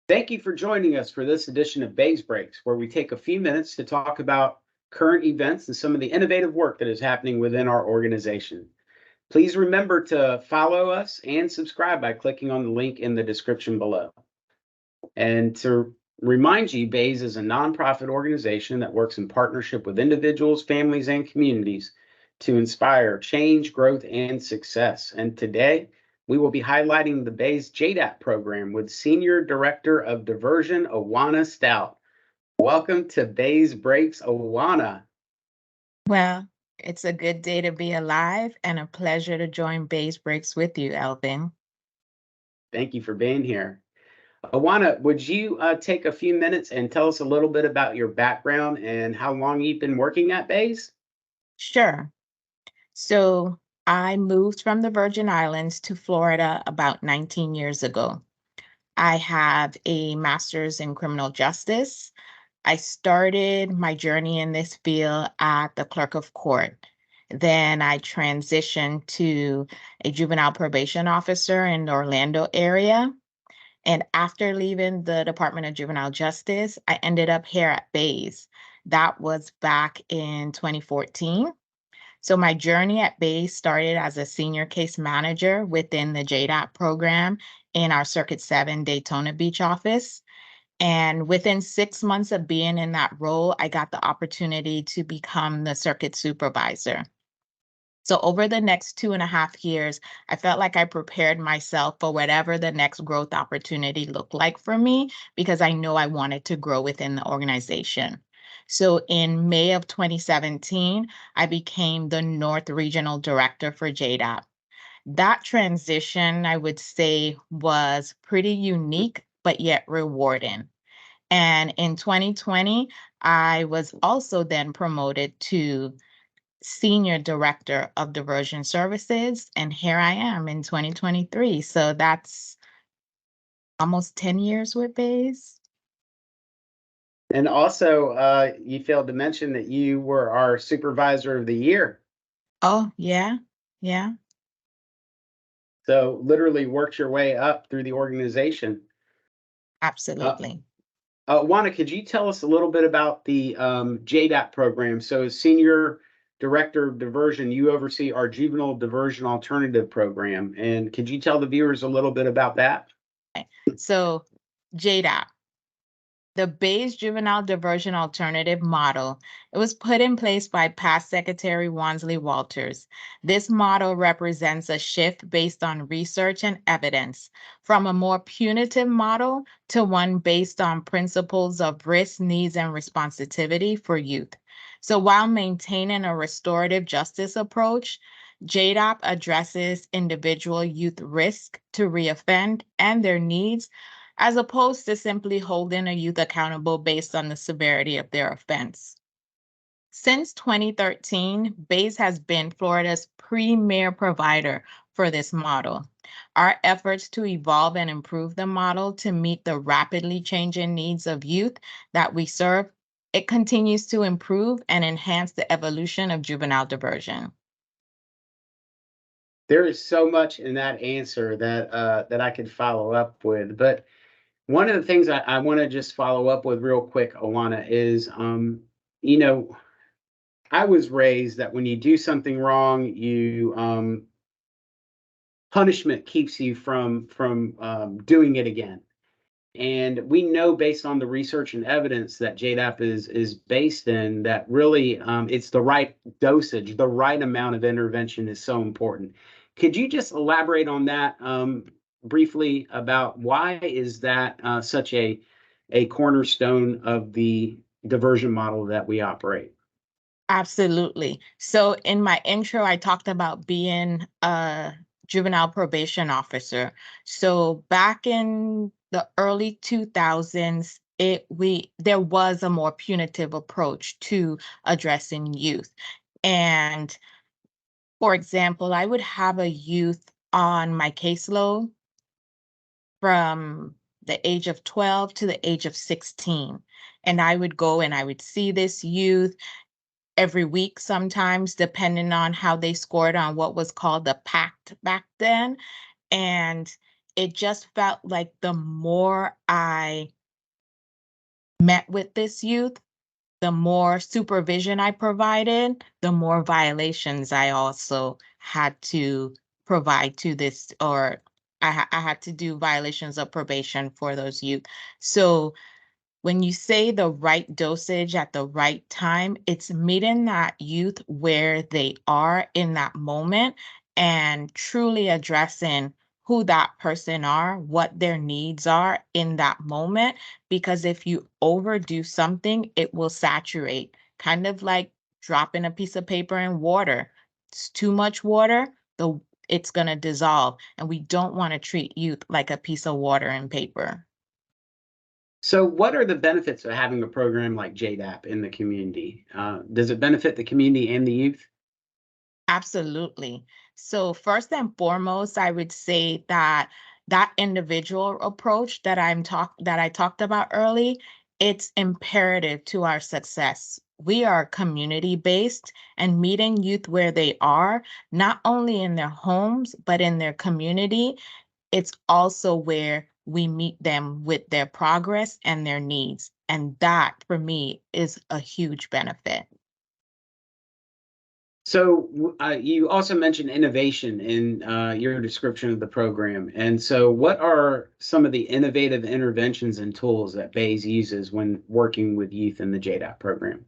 Thank you for joining us for this edition of BAYS Breaks, where we take a few minutes to talk about current events and some of the innovative work that is happening within our organization. Please remember to follow us and subscribe by clicking on the link in the description below. And to remind you, BAYS is a nonprofit organization that works in partnership with individuals, families, and communities to inspire change, growth, and success. And today, we will be highlighting the BAYS JDAP program with Senior Director of Diversion, Owanna Stout. Welcome to BAYS Breaks, Owanna. Well, it's a good day to be alive and a pleasure to join BAYS Breaks with you, Elvin. Thank you for being here. Owanna, would you take a few minutes and tell us a little bit about your background and how long you've been working at BAYS? Sure. So I moved from the Virgin Islands to Florida about 19 years ago. I have a master's in criminal justice. I started my journey in this field at the clerk of court. Then I transitioned to a juvenile probation officer in the Orlando area. And after leaving the Department of Juvenile Justice, I ended up here at BAYS. That was back in 2014. So my journey at BAYS started as a senior case manager within the JDAP program in our Circuit 7 Daytona Beach office. And within 6 months of being in that role, I got the opportunity to become the circuit supervisor. So over the next 2.5 years, I felt like I prepared myself for whatever the next growth opportunity looked like for me because I know I wanted to grow within the organization. So in May of 2017, I became the North Regional Director for JDAP. That transition, I would say, was pretty unique, but yet rewarding. And in 2020, I was also then promoted to Senior Director of Diversion Services, and here I am in 2023. So that's almost 10 years with BAYS. And also, you failed to mention that you were our Supervisor of the Year. Oh, yeah, yeah, So literally worked your way up through the organization. Uh, absolutely. Wanda, could you tell us a little bit about the JDAP program? So as Senior Director of Diversion, you oversee our Juvenile Diversion Alternative Program. And could you tell the viewers a little bit about that? Okay. So, JDAP, the BAYS Juvenile Diversion Alternative Model, it was put in place by past Secretary Wansley Walters. This model represents a shift based on research and evidence from a more punitive model to one based on principles of risk, needs, and responsibility for youth. So while maintaining a restorative justice approach, JDAP addresses individual youth risk to reoffend and their needs as opposed to simply holding a youth accountable based on the severity of their offense. Since 2013, BAYS has been Florida's premier provider for this model. Our efforts to evolve and improve the model to meet the rapidly changing needs of youth that we serve, it continues to improve and enhance the evolution of juvenile diversion. There is so much in that answer that I could follow up with, but one of the things I want to just follow up with real quick, Awana, is you know, I was raised that when you do something wrong, you punishment keeps you from doing it again. And we know based on the research and evidence that JDAP is based in that really it's the right dosage, the right amount of intervention is so important. Could you just elaborate on that briefly about why is that such a cornerstone of the diversion model that we operate? Absolutely. So in my intro, I talked about being a juvenile probation officer. So back in the early 2000s, there was a more punitive approach to addressing youth. And for example, I would have a youth on my caseload from the age of 12 to the age of 16. And I would go and I would see this youth every week, sometimes, depending on how they scored on what was called the pact back then. And it just felt like the more I met with this youth, the more supervision I provided, the more violations I also had to provide to this, or I had to do violations of probation for those youth. So when you say the right dosage at the right time, it's meeting that youth where they are in that moment and truly addressing who that person are, what their needs are in that moment. Because if you overdo something, it will saturate, kind of like dropping a piece of paper in water. It's too much water, it's going to dissolve. And we don't want to treat youth like a piece of water and paper. So, what are the benefits of having a program like JDAP in the community? Does it benefit the community and the youth? Absolutely. So first and foremost, I would say that that individual approach that I talked about early, it's imperative to our success. We are community based and meeting youth where they are, not only in their homes, but in their community. It's also where we meet them with their progress and their needs. And that for me is a huge benefit. So, you also mentioned innovation in your description of the program. And so, what are some of the innovative interventions and tools that BAYS uses when working with youth in the JDAP program?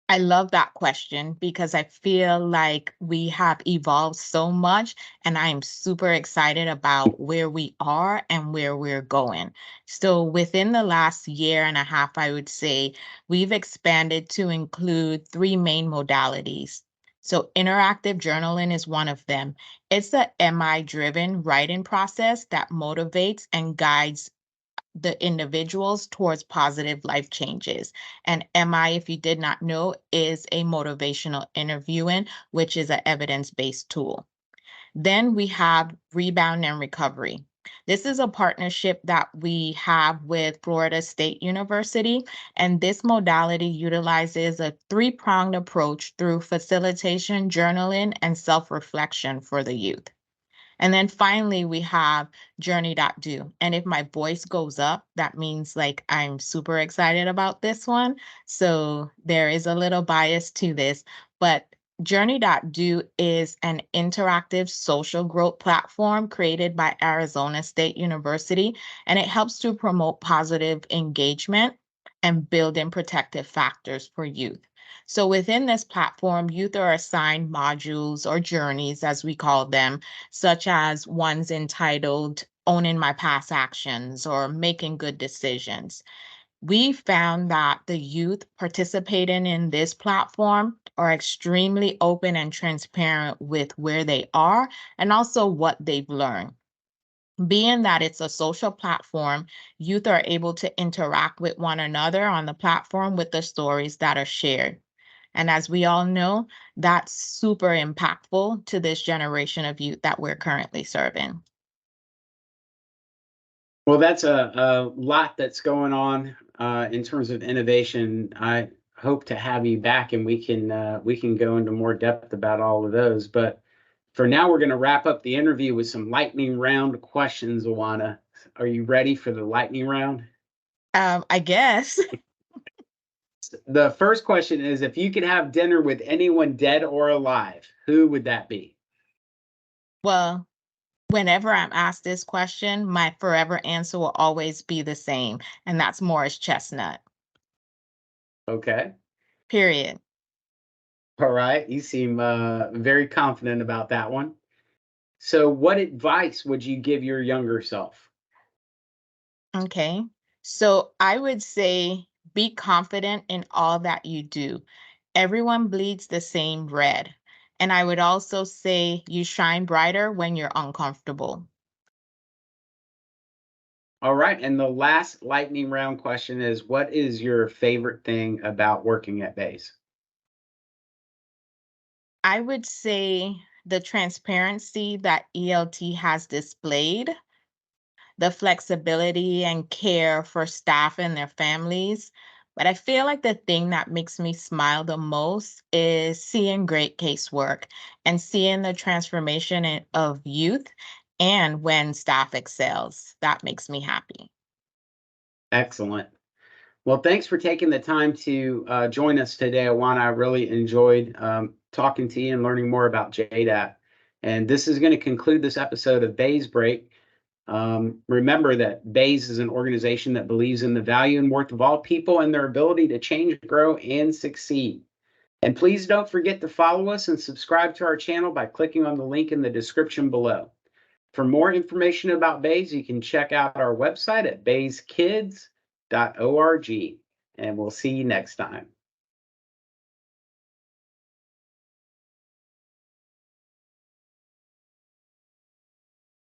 I love that question because I feel like we have evolved so much, and I am super excited about where we are and where we're going. So, within the last year and a half, I would say we've expanded to include three main modalities. So, interactive journaling is one of them. It's a MI driven writing process that motivates and guides the individuals towards positive life changes. And MI, if you did not know, is a motivational interviewing, which is an evidence-based tool. Then we have rebound and recovery. This is a partnership that we have with Florida State University, and this modality utilizes a three-pronged approach through facilitation, journaling, and self-reflection for the youth. And then finally, we have journey.do. And if my voice goes up, that means like I'm super excited about this one. So there is a little bias to this, but journey.do is an interactive social growth platform created by Arizona State University, and it helps to promote positive engagement and build in protective factors for youth. So within this platform, youth are assigned modules or journeys, as we call them, such as ones entitled Owning My Past Actions or Making Good Decisions. We found that the youth participating in this platform are extremely open and transparent with where they are and also what they've learned. Being that it's a social platform, youth are able to interact with one another on the platform with the stories that are shared. And as we all know, that's super impactful to this generation of youth that we're currently serving. Well, that's a lot that's going on in terms of innovation. I hope to have you back, and we can go into more depth about all of those. But for now, we're going to wrap up the interview with some lightning round questions, Owanna. Are you ready for the lightning round? I guess. The first question is, if you could have dinner with anyone dead or alive, who would that be? Well, whenever I'm asked this question, my forever answer will always be the same, and that's Morris Chestnut. Okay. Period. All right. You seem very confident about that one. So, what advice would you give your younger self? Okay. So I would say be confident in all that you do. Everyone bleeds the same red. And I would also say you shine brighter when you're uncomfortable. All right. And the last lightning round question is, what is your favorite thing about working at BAYS? I would say the transparency that ELT has displayed, the flexibility and care for staff and their families. But I feel like the thing that makes me smile the most is seeing great casework and seeing the transformation of youth and when staff excels. That makes me happy. Excellent. Well, thanks for taking the time to join us today, Owanna. I really enjoyed talking to you and learning more about JDAP. And this is going to conclude this episode of BAYS Break. Remember that BAYS is an organization that believes in the value and worth of all people and their ability to change, grow, and succeed. And please don't forget to follow us and subscribe to our channel by clicking on the link in the description below. For more information about BAYS, you can check out our website at bayskids.org. And we'll see you next time.